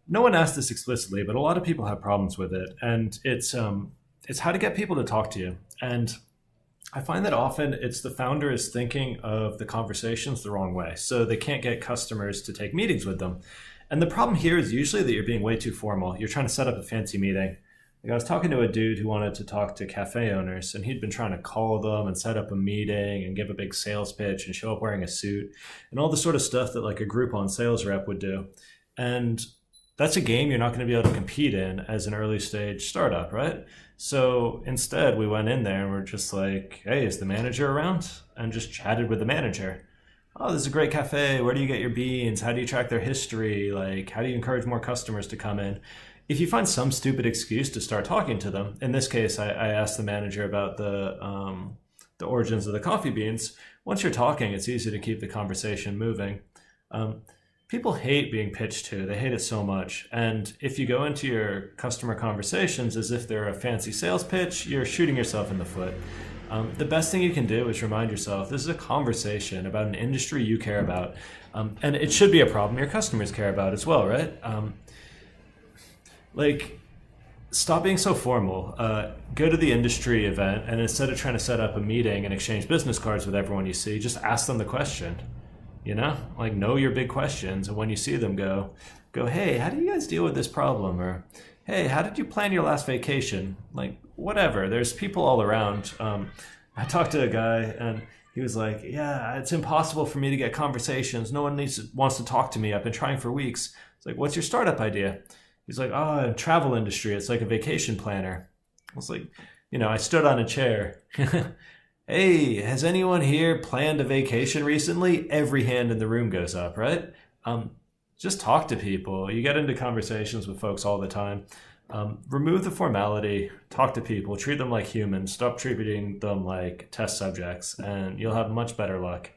no one asked this explicitly, but a lot of people have problems with it, and it's how to get people to talk to you. And I find that often it's the founder is thinking of the conversations the wrong way, so they can't get customers to take meetings with them. And the problem here is usually that you're being way too formal. You're trying to set up a fancy meeting. Like I was talking to a dude who wanted to talk to cafe owners, and he'd been trying to call them and set up a meeting and give a big sales pitch and show up wearing a suit and all the sort of stuff that like a Groupon sales rep would do. And that's a game you're not going to be able to compete in as an early stage startup, right? So instead, we went in there and we're just like, hey, is the manager around? And just chatted with the manager. Oh, this is a great cafe. Where do you get your beans? How do you track their history? Like, how do you encourage more customers to come in? If you find some stupid excuse to start talking to them, in this case, I asked the manager about the origins of the coffee beans. Once you're talking, it's easy to keep the conversation moving. Um, People hate being pitched to. They hate it so much. And if you go into your customer conversations as if they're a fancy sales pitch, you're shooting yourself in the foot. The best thing you can do is remind yourself this is a conversation about an industry you care about. And it should be a problem your customers care about as well, right? Like, stop being so formal. Go to the industry event, and instead of trying to set up a meeting and exchange business cards with everyone you see, just ask them the question. Like know your big questions, and when you see them, go, hey, how do you guys deal with this problem? Or, hey, how did you plan your last vacation? Like, whatever. There's people all around. I talked to a guy, and he was like, yeah, it's impossible for me to get conversations. No one wants to talk to me. I've been trying for weeks. It's like, what's your startup idea? He's like, oh, travel industry. It's like a vacation planner. I was like, I stood on a chair. Hey, has anyone here planned a vacation recently? Every hand in the room goes up, right? Just talk to people. You get into conversations with folks all the time. Remove the formality, talk to people, treat them like humans, stop treating them like test subjects, and you'll have much better luck.